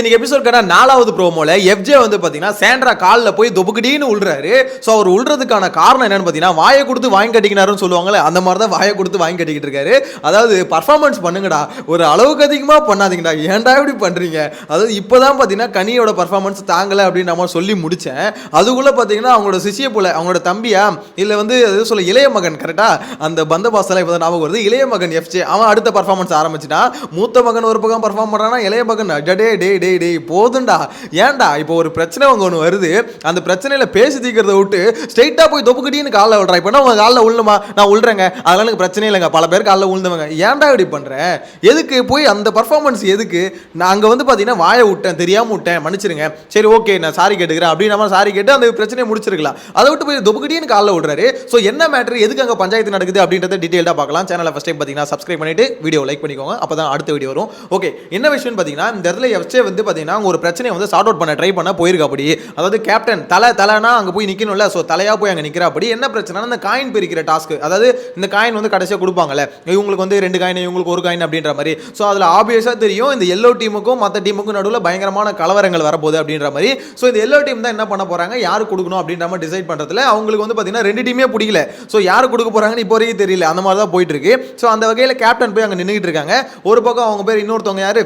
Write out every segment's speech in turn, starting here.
இன்னைக்கு எபிசோட்கான 4வது ப்ரோமோல எஃப்ஜே வந்து பாத்தீங்கன்னா சாண்ட்ரா கால்ல போய் தொபுக்குடின்னு உள்றாரு. சோ அவர் உள்றதுக்கான காரணம் என்னன்னு பாத்தீங்கன்னா வாயை கொடுத்து வாங்கி கட்டிக்கினாருன்னு சொல்லுவாங்கல்ல, அந்த மாதிரி தான் வாயை கொடுத்து வாங்கி கட்டிக்கிட்டு இருக்காரு. அதாவது பர்ஃபார்மன்ஸ் பண்ணுங்கடா, ஒரு அளவுக்கு அதிகமா பண்ணாதீங்கடா, ஏன்டா இப்படி பண்றீங்க. அதாவது இப்பதான் பாத்தீங்கன்னா கனியோட பர்ஃபார்மன்ஸ் தாங்கல அப்படின்னு நம்ம சொல்லி முடிச்சேன். அதுக்குள்ள பாத்தீங்கன்னா அவங்களோட சிஷிய போல அவங்களோட தம்பியா இல்ல வந்து சொல்ல இளைய மகன், கரெக்டா அந்த பந்தபாசெல்லாம் இப்பதான் ஞாபகம் வருது. இளைய மகன் எஃப்ஜே அவன் அடுத்த பர்ஃபார்மன்ஸ் ஆரம்பிச்சுட்டான். மூத்த மகன் ஒரு பக்கம் பர்ஃபார்ம் பண்றானா, இளைய மகன் டே டே டே டே போதுண்டா, ஏன்டா இப்போ ஒரு பிரச்சனை அவங்க ஒன்று வருது, அந்த பிரச்சனையில பேசி தீக்கிறத விட்டு ஸ்ட்ரைட்டா போய் தொப்புக்கடின்னு காலில் விடுறா. இப்போ உங்க காலில் உள்ணுமா, நான் உள்றேங்க, அதெல்லாம் எனக்கு பிரச்சனை இல்லைங்க, பல பேர் காலில் உழுந்தவங்க, ஏன்டா இப்படி பண்றேன், எதுக்கு போய் அந்த பர்ஃபார்மன்ஸ் எதுக்கு. நான் அங்கே வந்து பார்த்தீங்கன்னா வாயை விட்டேன், தெரியாம விட்டேன், மன்னிச்சிருங்க, சரி ஓகே நான் சாரி கேட்டுக்கிறேன் அப்படின்னு நம்ம சாரி கேட்டு அந்த பிரச்சனையை முடிச்சிருக்கலாம். அதை விட்டு போய் தொப்புக்கடின்னு காலில் விடுறாரு. ஸோ என்ன மேட்டர், எதுக்கு அங்கே பஞ்சாயத்து நடக்குது அப்படின்றத டீட்டெயிலாக பார்க்கலாம். சேனலை ஃபர்ஸ்ட் டைம் பார்த்தீங்கன்னா சப்ஸ்கிரைப் பண்ணிட்டு வீடியோ லைக் பண்ணிக்கோங்க, அப்போ தான் அடுத்த வீடியோ வரும். ஓகே, என்ன விஷயம் பார்த்தீங்கன்னா இந்த இடத்துல எஃப்ஜே வந்து பார்த்தீங்கன்னா ஒரு பிரச்சனையை வந்து சார்ட் அவுட் பண்ண ட்ரை பண்ண போயிருக்கா. அப்படி அதாவது கேப்டன் தலைனா அங்கே போய் நிற்கணும்ல, ஸோ தலையா போய் அங்கே நிற்கிறா. அப்படி என்ன பிரச்சனை, அந்த காயின் பிரிக்கிற டாஸ்க், அதாவது இந்த காயின் வந்து கடைசியாக கொடுப்பாங்கல்ல, இவங்களுக்கு வந்து 2 காயின் இவங்களுக்கு 1 காயின் அப்படின்ற மாதிரி. ஸோ அதில் ஆப்வியஸாக தெரியும் இந்த எல்லோ டீமுக்கும் மற்ற டீமுக்கும் நடுவில் பயங்கரமான கலவரங்கள் வரப்போகுது அப்படின்ற மாதிரி. ஸோ இந்த எல்லோ டீம் தான் என்ன பண்ண போறாங்க, யாரு கொடுக்கணும் அப்படின்ற மாதிரி டிசைட் பண்ணுறதுல அவங்களுக்கு வந்து பார்த்தீங்கன்னா 2 டீமே பிடிக்கல. ஸோ யாரு கொடுக்க போறாங்கன்னு இப்போ வரைக்கும் தெரியல, அந்த மாதிரி தான் போயிட்டு இருக்கு. ஸோ அந்த வகையில் கேப்டன் போய் அங்கே நின்றுட்டு இருக்காங்க. ஒரு பக்கம் அவங்க பேர் இன்னொருத்தவங்க யாரு,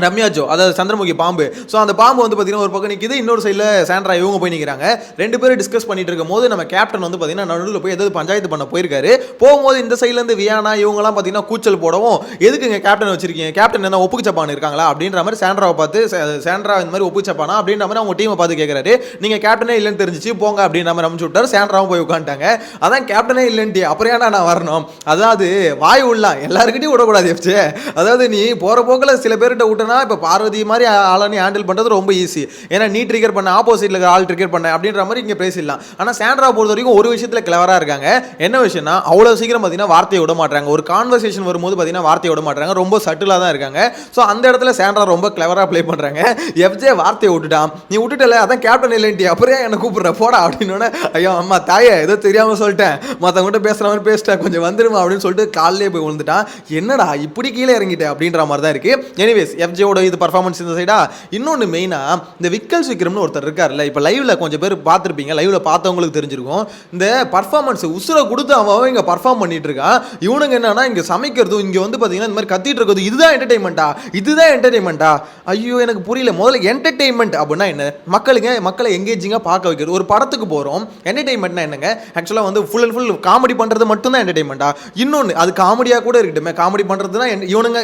ரம்யா ஜோ, அதாவது சந்திரமுகி பாம்பு. ஸோ அந்த பாம்பு வந்து பார்த்தீங்கன்னா ஒரு பக்கம் நிற்கிது, இன்னொரு சைடில் சாண்ட்ரா இவங்க போய் நிற்கிறாங்க. 2 பேரும் டிஸ்கஸ் பண்ணிட்டு இருக்கும் போது நம்ம கேப்டன் வந்து பார்த்தீங்கன்னா நடுவில் போய் ஏதாவது பஞ்சாயத்து பண்ண போயிருக்காரு. போகும்போது இந்த சைட்லேருந்து வியானா இவங்கலாம் பார்த்தீங்கன்னா கூச்சல் போடவும், எதுக்குங்க கேப்டன் வச்சிருக்கீங்க, கேப்டன் என்ன ஒப்புக்கு சப்பான் இருக்காங்களா அப்படின்ற மாதிரி சாண்ட்ராவை பார்த்து, சாண்ட்ரா இந்த மாதிரி ஒப்புக்கு சப்பானா அப்படின்ற மாதிரி அவங்க டீமை பார்த்து கேட்குறாரு. நீங்கள் கேப்டனே இல்லைன்னு தெரிஞ்சிச்சு போங்க அப்படின்ற மாதிரி அனுப்பிச்சு விட்டார். சாண்ட்ராவும் போய் உட்காந்துட்டாங்க. அதான் கேப்டனே இல்லைன்ட்டு அப்புறம் ஏன்னா நான் வரணும், அதாவது வாய் உள்ளலாம் எல்லாருக்கிட்டையும் விடக்கூடாது எஃப்ஜே. அதாவது நீ போகிற போக்கில் சில பேர்கிட்ட விட்டனா, இப்போ பார்வதி மாதிரி ஆளானி ஹேண்டில் பண்ணுறது ரொம்ப ஈஸி, ஏன்னா நீ ட்ரிகர் பண்ண ஆப்போசிட்டில் இருக்கிற ஆள் ட்ரிகர் பண்ண அப்படின்ற மாதிரி இங்கே பேசிடலாம். ஆனால் சாண்ட்ரா பொறுத்த வரைக்கும் ஒரு விஷயத்தில் கிளவராக இருக்காங்க. என்ன விஷயம்னா அவ்வளோ சீக்கிரம் பார்த்தீங்கன்னா வார்த்தையை விட மாட்டாங்க. ஒரு கான்வர்சேஷன் வரும்போது பார்த்தீங்கன்னா வார்த்தையை விட மாட்டாங்க, ரொம்ப சட்டிலாக தான் இருக்காங்க. ஸோ அந்த இடத்துல சாண்ட்ரா ரொம்ப கிளவராக ப்ளே பண்ணுறாங்க. எஃப்ஜே வார்த்தையை விட்டுட்டான், நீ விட்டுட்டல அதான் கேப்டன் இல்லைன்ட்டி அப்புறம் என்னை கூப்பிட்ற போடா அப்படின்னு. ஐயோ அம்மா தாயே ஏதோ தெரியாமல் சொல்லிட்டேன், மற்றவங்கள்ட்ட பேசுகிற மாதிரி பேசிட்டேன், கொஞ்சம் வந்துருமா அப்படின்னு சொல்லிட்டு காலையிலே போய் விழுந்துட்டான். என்னடா இப்படி கீழே இறங்கிட்டேன் அப்படின்ற மாதிரி தான் இருக்கு. எனிவேஸ் எஃப்ஜேவோட இது பர்ஃபார்மன்ஸ் இந்த சைடா. இன்னொன்று மெயினாக இந்த விக்கல்ஸ் விக்ரம்னு ஒருத்தர் இருக்கார்ல, இப்போ லைவ்ல கொஞ்சம் பேர் பார்த்துருப்பீங்க, லைவ்ல பார்த்தவங்களுக்கு தெரிஞ்சிருக்கும். இந்த பர்ஃபார்மன்ஸ் உசுரை கொடுத்து அவன் இங்கே பர்ஃபார்ம் பண்ணிட்டு இருக்கான். இவனுங்க என்னன்னா இங்கே சமைக்கிறதும் இங்கே வந்து பார்த்தீங்கன்னா இந்த மாதிரி கத்திட்டு இருக்கிறது, இதுதான் என்டர்டைன்மெண்ட்டா, இதுதான் என்டர்டைன்மெண்ட்டா. ஐயோ எனக்கு புரியல. முதல்ல என்டர்டைன்மெண்ட் அப்படின்னா என்ன, மக்களை எங்கேஜிங்காக பார்க்க வைக்கிறது. ஒரு படத்துக்கு போகிறோம், என்டர்டைன்மெண்ட்னா என்னங்க, ஆக்சுவலாக வந்து ஃபுல் அண்ட் ஃபுல் காமெடி பண்ணுறது மட்டும்தான் என்டர்டைன்மெண்ட்டா. இன்னொன்று அது காமெடியாக கூட இருக்கட்டுமே, காமெடி பண்ணுறதுனா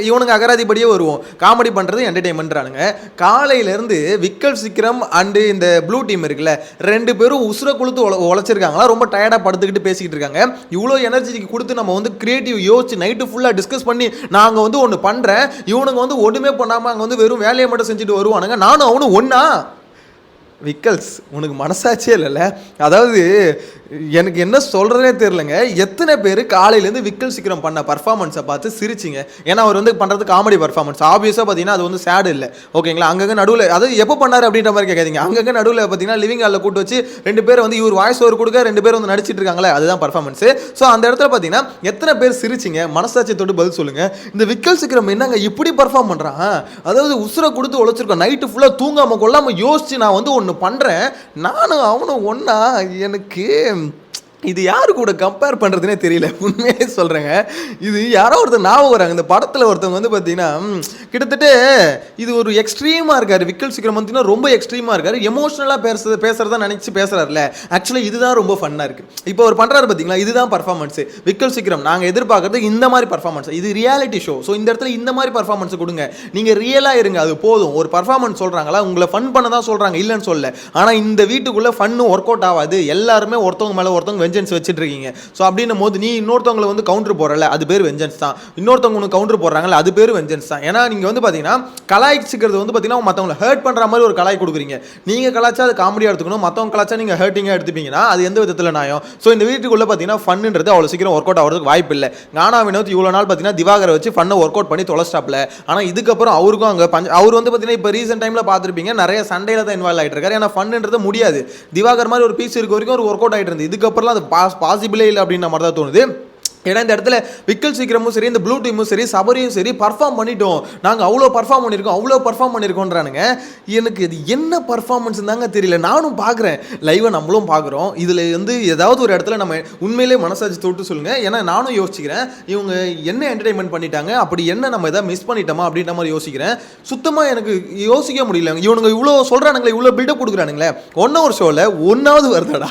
இவனுங்க அகராதிப்படியே வருவோம், காமெடி பண்ணுறது என்டர்டைன்மெண்ட்றானுங்க. காலையிலேருந்து விக்கல்ஸ் விக்ரம் அண்டு இந்த ப்ளூ டீம் இருக்குல்ல, 2 பேரும் உசுரை கொடுத்து உழைச்சிருக்காங்களா, ரொம்ப டயர்டாக படுத்துக்கிட்டு பேசிக்கிட்டு இருக்காங்க. இவ்வளோ எனர்ஜி கொடுத்து நம்ம வந்து கிரியேட்டிவ் யோசிச்சு நைட்டு ஃபுல்லாக டிஸ்கஸ் பண்ணி நாங்கள் வந்து ஒன்று பண்ணுறேன், இவனுங்க வந்து ஒன்றுமே பண்ணாமல் அங்கே வந்து வெறும் வேலையை மட்டும் செஞ்சுட்டு வருவானுங்க, நானும் அவனும் ஒன்றா. விக்கல்ஸ் உனக்கு மனசாட்சியே இல்லைல்ல. அதாவது எனக்கு என்ன சொல்கிறதே தெரிலங்க. எத்தனை பேர் காலையிலேருந்து விக்கல் சீக்கிரம் பண்ண பர்ஃபார்மன்ஸை பார்த்து சிரிச்சிங்க. ஏன்னா அவர் வந்து பண்ணுறது காமெடி பர்ஃபார்மன்ஸ், ஆப்வியஸாக பார்த்தீங்கன்னா அது வந்து சேடு இல்லை, ஓகேங்களா. அங்கங்கே நடுவில் அதாவது எப்போ பண்ணார் அப்படின்ற மாதிரி கேட்காதீங்க. அங்கங்கே நடுவில் பார்த்தீங்கன்னா லிவிங் ஹாலில் கூட்டு வச்சு 2 பேர் வந்து இவர் வாய்ஸ் ஓவர் கொடுக்க 2 பேர் வந்து நடிச்சிட்டு இருக்காங்களே, அதுதான் பர்ஃபார்மன்ஸு. ஸோ அந்த இடத்துல பார்த்தீங்கன்னா எத்தனை பேர் சிரிச்சிங்க, மனசாட்சியை தொட்டு பதில் சொல்லுங்கள். இந்த விக்கல் சீக்கிரம் என்னங்க இப்படி பர்ஃபார்ம் பண்ணுறான், அதாவது உசுரை கொடுத்து உழைச்சிருக்கோம், நைட்டு ஃபுல்லாக தூங்காமல் கொள்ளாமல் யோசிச்சு நான் வந்து ஒன்று பண்ணுறேன், நானும் அவனும் ஒன்றா. எனக்கு இது யாரு கூட கம்பேர் பண்ணுறதுனே தெரியல, உண்மையே சொல்கிறேங்க. இது யாரோ ஒருத்தர் ஞாபகம் வராங்க, இந்த படத்தில் ஒருத்தவங்க வந்து பார்த்தீங்கன்னா கிட்டத்தட்ட இது ஒரு எக்ஸ்ட்ரீமாக இருக்கார். விக்கல் சீக்கிரம் பார்த்தீங்கன்னா ரொம்ப எக்ஸ்ட்ரீமாக இருக்கார், எமோஷனலாக பேசுறதா நினச்சி பேசுகிறார்ல. ஆக்சுவலாக இதுதான் ரொம்ப ஃபன்னாக இருக்குது. இப்போ அவர் பண்ணுறாரு பார்த்தீங்களா, இதுதான் பர்ஃபார்மன்ஸு. விக்கல் சீக்கிரம் நாங்கள் எதிர்பார்க்குறது இந்த மாதிரி பர்ஃபார்மன்ஸ், இது ரியாலிட்டி ஷோ. ஸோ இந்த இடத்துல இந்த மாதிரி பர்ஃபார்மன்ஸ் கொடுங்க, நீங்கள் ரியலாக இருங்க, அது போதும். ஒரு பர்ஃபார்மன்ஸ் சொல்கிறாங்களா, உங்களை ஃபன் பண்ண தான் சொல்கிறாங்க, இல்லைன்னு சொல்ல. ஆனால் இந்த வீட்டுக்குள்ளே ஃபன்னு ஒர்க் அவுட் ஆகாது, எல்லாருமே ஒருத்தவங்க மேலே ஒருத்தவங்க வெஞ்சன்ஸ் வச்சுட்டு இருக்கீங்க. ஸோ அப்படின்னும் போது நீ இன்னொருத்தவங்களை வந்து கவுண்டர் போடுறல, அது பேர் வெஞ்சன்ஸ் தான். இன்னொருத்தவங்க ஒன்று கவுண்டர் போடுறாங்கல்ல, அது பேர் வெஞ்சன்ஸ் தான். ஏன்னா நீங்கள் வந்து பார்த்தீங்கன்னா கலாய்ச்சிக்கிறது வந்து பார்த்தீங்கன்னா மற்றவங்களை ஹர்ட் பண்ணுற மாதிரி ஒரு கலாய் கொடுக்குறீங்க. நீங்கள் கலாச்சா அது காமெடியாக எடுத்துக்கணும், மற்றவங்க கலாச்சா நீங்கள் ஹர்ட்டிங்காக எடுத்துப்பீங்கன்னா அது எந்த விதத்தில் நியாயம். ஸோ இந்த வீட்டுக்குள்ளே பார்த்தீங்கன்னா ஃபன்னுன்றது அவ்வளோ சீக்கிரம் ஒர்க் அவுட் ஆகிறதுக்கு வாய்ப்பு இல்லை. கானா வினோத் இவ்வளோ நாள் பார்த்தீங்கன்னா திவாகரை வச்சு ஃபன்னை ஒர்க் அவுட் பண்ணி தொலைஸ்டாப்பில். ஆனால் இதுக்கப்புறம் அவருக்கும் அங்கே அவர் வந்து பார்த்தீங்கன்னா இப்போ ரீசெண்ட் டைமில் பார்த்துருப்பீங்க நிறைய சண்டையில் தான் இன்வால்வ் ஆகிட்டு இருக்காரு. ஏன்னா ஃபன்னுன்றது முடியாது, திவாகர் மாதிரி ஒரு பீஸ் இருக்க வரைக்கும் ஒரு ஒர்க் அவுட் ஆகிட்டு இருந்தது, இதுக்கப்புறம் அது பாசிபிளே இல்லை அப்படின்ற மாதிரி தான் தோணுது. ஏன்னா இந்த இடத்துல விக்கல் சீக்கிரமும் சரி, இந்த ப்ளூ டீமும் சரி, சபரியும் சரி பர்ஃபார்ம் பண்ணிட்டோம், நாங்கள் அவ்வளோ பர்ஃபார்ம் பண்ணியிருக்கோன்றானுங்க. எனக்கு இது என்ன பர்ஃபார்மன்ஸ் தாங்க தெரியல. நானும் பார்க்குறேன் லைவை, நம்மளும் பார்க்குறோம். இதில் வந்து ஏதாவது ஒரு இடத்துல நம்ம உண்மையிலே மனசாட்சி தொட்டு சொல்லுங்கள். ஏன்னா நானும் யோசிக்கிறேன், இவங்க என்ன என்டர்டைன்மெண்ட் பண்ணிட்டாங்க, அப்படி என்ன நம்ம எதாவது மிஸ் பண்ணிட்டோமா அப்படின்ற மாதிரி யோசிக்கிறேன். சுத்தமாக எனக்கு யோசிக்க முடியல. இவனுங்க இவ்வளோ சொல்கிறானுங்களே, இவ்வளோ பில்டப் கொடுக்குறானுங்களே. 1 hour ஷோவில் 1 hour வருதாடா,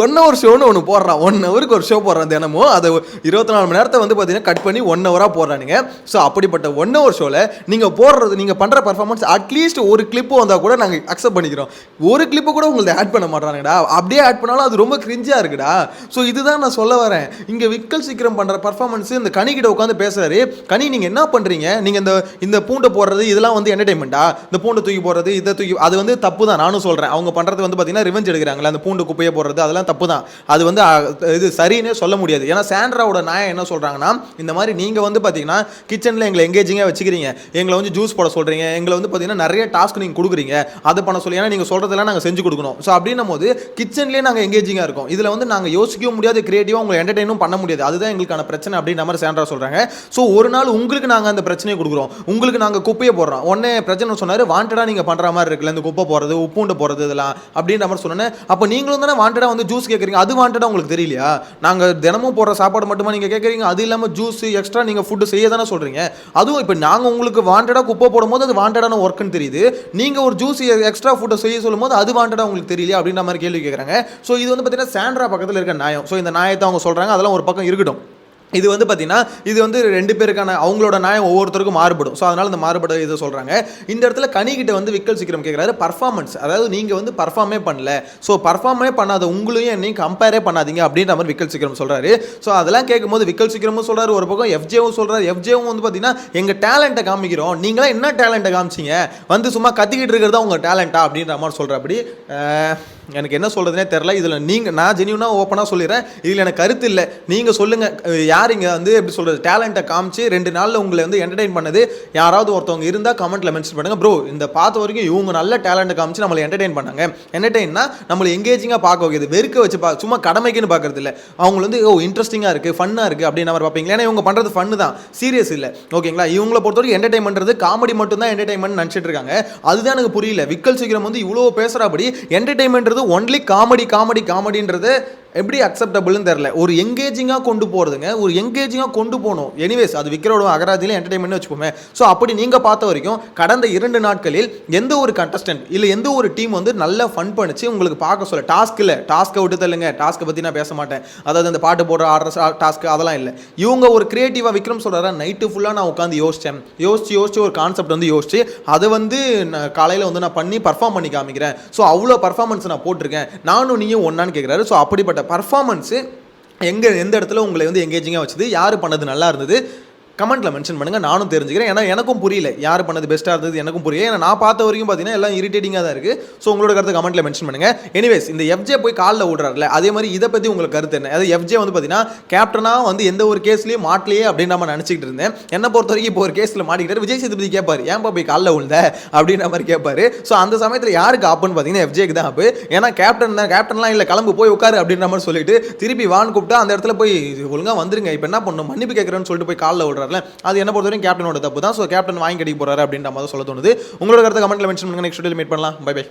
1 hour ஷோன்னு ஒன்று போடுறான், 1 hourக்கு ஒரு ஷோ போடுறான் தினமும். அதை 24 மணி நேரத்தை வந்து பார்த்தீங்கன்னா கட் பண்ணி 1 hour போடுறானுங்க. ஸோ அப்படிப்பட்ட 1 hour ஷோவில் நீங்கள் போடுறது, நீங்கள் பண்ணுற பர்ஃபார்மன்ஸ் அட்லீஸ்ட் ஒரு கிளிப்பு வந்தால் கூட நாங்கள் அக்செப்ட் பண்ணிக்கிறோம். ஒரு கிளிப்பு கூட உங்களுக்கு ஆட் பண்ண மாட்டானுங்கடா. அப்படியே ஆட் பண்ணாலும் அது ரொம்ப கிரிஞ்சாக இருக்குடா. ஸோ இதுதான் நான் சொல்ல வரேன். இங்கே விக்கல் சீக்கிரம் பண்ணுற பர்ஃபார்மன்ஸ், இந்த கனிக்கிட்ட உட்காந்து பேசுறாரு. கனி நீங்கள் என்ன பண்ணுறீங்க, நீங்கள் இந்த பூண்டை போடுறது இதெல்லாம் வந்து என்டர்டைன்மெண்ட்டா? இந்த பூண்டை தூக்கி போடுறது, இதை தூக்கி, அது வந்து தப்பு தான். நானும் சொல்கிறேன், அவங்க பண்ணுறது வந்து பார்த்தீங்கன்னா ரிவெஞ்ச் எடுக்கிறாங்களே, அந்த பூண்டு குப்பையை போடுறது அதெல்லாம் தப்பு தான். அது வந்து இது சரின்னே சொல்ல முடியாது. ஏன்னா சாண்ட்ராவோட நாயம் என்ன சொல்கிறாங்கன்னா, இந்த மாதிரி நீங்கள் வந்து பார்த்தீங்கன்னா கிச்சனில் எங்களை எங்கேஜிங்காக வச்சுக்கிறீங்க, எங்களை வந்து ஜூஸ் போட சொல்கிறீங்க, எங்களை வந்து பார்த்தீங்கன்னா நிறைய டாஸ்க் நீங்கள் கொடுக்குறீங்க, அதை பண்ண சொல்லி, ஏன்னா நீங்கள் சொல்கிறதெல்லாம் நாங்கள் செஞ்சு கொடுக்கணும். ஸோ அப்படின்னும் போது கிச்சன்லேயே நாங்கள் எங்கேஜிங்காக இருக்கோம். இதில் வந்து நாங்கள் யோசிக்கவும் முடியாது, கிரியேட்டிவாக உங்களை என்டர்டெயினும் பண்ண முடியாது. அதுதான் எங்களுக்கான பிரச்சனை அப்படின்ற மாதிரி சாண்ட்ரா சொல்கிறாங்க. ஸோ ஒரு நாள் உங்களுக்கு நாங்கள் அந்த பிரச்சனையை கொடுக்குறோம், உங்களுக்கு நாங்கள் குப்பையை போடுறோம். உடனே பிரச்சனை சொன்னார், வாண்டடாக நீங்கள் பண்ணுற மாதிரி இருக்குல்ல, இந்த குப்பை போடுறது, உப்புண்டு போடுறது, இதெல்லாம் அப்படின்ற மாதிரி சொன்னேன். அப்போ நீங்களும் தானே வாண்டடாக வந்து ஜூஸ் கேட்குறீங்க, அது வாண்டடாக உங்களுக்கு தெரியலையா? நாங்கள் தினமும் போடுற சாப்பாடு மட்டுமா நீங்கள் கேட்குறீங்க, அது இல்லாமல் ஜூஸ் எக்ஸ்ட்ரா நீங்கள் ஃபுட்டு செய்ய தானே சொல்கிறீங்க. அதுவும் இப்போ நாங்கள் உங்களுக்கு வாண்டடாக குப்பை போடும்போது அது வாண்டடான ஒர்க்குன்னு தெரியுது, நீங்கள் ஒரு ஜூஸ் எக்ஸ்ட்ரா ஃபுட்டை செய்ய சொல்லும் போது அது வாண்டடாக உங்களுக்கு தெரியலையா அப்படின்ற மாதிரி கேள்வி கேட்குறாங்க. ஸோ இது வந்து பார்த்தீங்கன்னா சாண்ட்ரா பக்கத்தில் இருக்க நியாயம். ஸோ இந்த நியாயத்தை அவங்க சொல்கிறாங்க, அதெல்லாம் ஒரு பக்கம் இருக்கட்டும். இது வந்து பார்த்தீங்கன்னா இது வந்து 2 பேருக்கான அவங்களோட நியாயம் ஒவ்வொருத்தருக்கும் மாறுபடும். ஸோ அதனால் இந்த மாறுபட இதை சொல்கிறாங்க. இந்த இடத்துல கனிக்கிட்ட வந்து விக்கல் சீக்கிரம் கேட்குறாரு பர்ஃபார்மன்ஸ், அதாவது நீங்கள் வந்து பர்ஃபார்மே பண்ணல, ஸோ பர்ஃபார்மே பண்ணாத உங்களையும் என்னையும் கம்பேரே பண்ணாதீங்க அப்படின்ற மாதிரி விக்கல் சீக்கிரம் சொல்கிறாரு. ஸோ அதெல்லாம் கேட்கும்போது விக்கல் சீக்கிரமும் சொல்கிறாரு, ஒரு பக்கம் எஃப்ஜேவும் சொல்கிறாரு. எஃப்ஜேவும் வந்து பார்த்தீங்கன்னா எங்கள் டேலண்ட்டை காமிக்கிறோம், நீங்களாம் என்ன டேலண்ட்டை காமிச்சிங்க, வந்து சும்மா கத்திக்கிட்டு இருக்கிறதா உங்கள் டேலண்ட்டா அப்படின்ற மாதிரி சொல்கிற. அப்படி எனக்கு என்ன சொல்கிறதுனே தெரில. இதில் நான் ஜென்யூனாக ஓப்பனாக சொல்லிடுறேன், இதில் எனக்கு கருத்து இல்லை. நீங்கள் சொல்லுங்கள், யார் இங்கே வந்து எப்படி சொல்கிறது, டேலண்ட்டை காமிச்சு 2 நாளில் உங்களை வந்து என்டர்டெயின் பண்ணது யாராவது ஒருத்தவங்க இருந்தால் கமெண்ட்டில் மென்ஷன் பண்ணுங்கள். ப்ரோ இந்த பார்த்த வரைக்கும் இவங்க நல்ல டேலண்ட்டை காமிச்சு நம்மளை என்டர்டெயின் பண்ணாங்க. என்டர்டெயின்னா நம்மளை எங்கேஜிங்காக பார்க்க வைக்கிது, வெறுக்க வச்சு சும்மா கடமைக்குன்னு பார்க்குறது இல்லை. அவங்க வந்து இன்ட்ரெஸ்டிங்காக இருக்குது, ஃபன்னாக இருக்குது அப்படின்னு மாதிரி பார்ப்பீங்களா? ஏன்னா இவங்க பண்ணுறது ஃபன்னு தான், சீரியஸ் இல்லை. ஓகேங்களா? இவங்களை பொறுத்த வரைக்கும் என்டர்டெயின் பண்ணுறது காமெடி மட்டும் தான் என்டர்டெயின்மெண்ட் நினச்சிட்டு இருக்காங்க. அதுதான் எனக்கு புரியல. விக்கல் சீக்கிரம் வந்து இவ்வளோ பேசுகிறபடி என்டர்டெயின்மெண்ட் ஒன்லி காமெடின்றது எப்படி அக்செப்டபிள்னு தெரில. ஒரு எங்கேஜிங்காக கொண்டு போகிறதுங்க, ஒரு எங்கேஜிங்காக கொண்டு போகணும். எனிவேஸ் அது விற்கிறோட அகராதியில் என்டர்டைன்மெண்ட் வச்சுப்போமே. ஸோ அப்படி நீங்கள் பார்த்த வரைக்கும் கடந்த 2 நாட்களில் எந்த ஒரு கண்டஸ்டன்ட் இல்லை எந்த ஒரு டீம் வந்து நல்லா ஃபன் பண்ணிச்சு உங்களுக்கு பார்க்க சொல்ல. டாஸ்க் இல்லை, டாஸ்க்கை விட்டு தள்ளுங்க, டாஸ்க்கை பற்றி நான் பேச மாட்டேன். அதாவது அந்த பாட்டு போடுற ஆடுற டாஸ்க் அதெல்லாம் இல்லை. இவங்க ஒரு கிரியேட்டிவாக விக்ரம் சொல்கிறாரா, நைட்டு ஃபுல்லாக நான் உட்காந்து யோசிச்சு ஒரு கான்செப்ட் வந்து யோசிச்சு அதை வந்து காலையில் வந்து நான் பண்ணி பர்ஃபார்ம் பண்ணி காமிக்கிறேன். ஸோ அவ்வளோ பர்ஃபார்மன்ஸ் நான் போட்டிருக்கேன், நானும் நீயும் ஒன்னான்னு கேட்குறாரு. ஸோ அப்படிப்பட்ட பர்ஃபார்மன்ஸு எந்த இடத்துல உங்களை வந்து எங்கேஜிங்காக வச்சுது, யார் பண்ணது நல்லா இருந்தது, கமெண்ட்டில் மென்ஷன் பண்ணுங்கள், நானும் தெரிஞ்சுக்கிறேன். ஏன்னா எனக்கும் புரியல யார் பண்ணது பெஸ்ட்டாக இருந்தது, எனக்கும் புரியல. ஏன்னா நான் பார்த்த வரைக்கும் பார்த்தீங்கன்னா எல்லாம் இரிட்டேட்டிங்காக தான் இருக்குது. ஸோ உங்களோட கருத்து கமெண்ட்டில் மென்ஷன் பண்ணுங்கள். எனிவேஸ் இந்த எஃப்ஜே போய் காலில் விடுறாருல, அதே மாதிரி இதை பற்றி உங்களுக்கு கருத்து என்ன? அதாவது எஃப்ஜே வந்து பார்த்தீங்கன்னா கேப்டனாக வந்து எந்த ஒரு கேஸ்லையும் மாட்டலையே அப்படின்னு நம்ம நினச்சிக்கிட்டு இருந்தேன். என்ன பொறுத்த வரைக்கும் இப்போ ஒரு கேஸில் மாட்டிக்கிட்டாரு. விஜய் சேதுபதி கேட்பார், ஏன்பா போய் காலில் விழுந்த அப்படின்ற மாதிரி கேட்பாரு. ஸோ அந்த சமயத்தில் யாருக்கு ஆப்புன்னு பார்த்தீங்கன்னா எஃப்ஜேக்கு தான் ஆப்பு. ஏன்னா கேப்டன்லாம் இல்லை, கிளம்பு போய் உட்காரு அப்படின்ற மாதிரி சொல்லிட்டு திருப்பி வான்னு கூப்பிட்டா அந்த இடத்துல போய் ஒழுங்காக வந்துருங்க, இப்போ என்ன பண்ணணும், மன்னிப்பு கேட்குறேன்னு சொல்லிட்டு போய் காலில் விடுறாருல, அது என்ன பொறுத்த வரைக்கும் கேப்டனோட தப்பு தான். ஸோ கேப்டன் வாங்கி கட்டிக்க போறாரு அப்படின்ற மாதிரி சொல்ல தோணுது. உங்களோட கருத்தை கமெண்ட்ல மென்ஷன் பண்ணுங்க. நெக்ஸ்ட் வீடியோல மீட் பண்ணலாம். Bye by.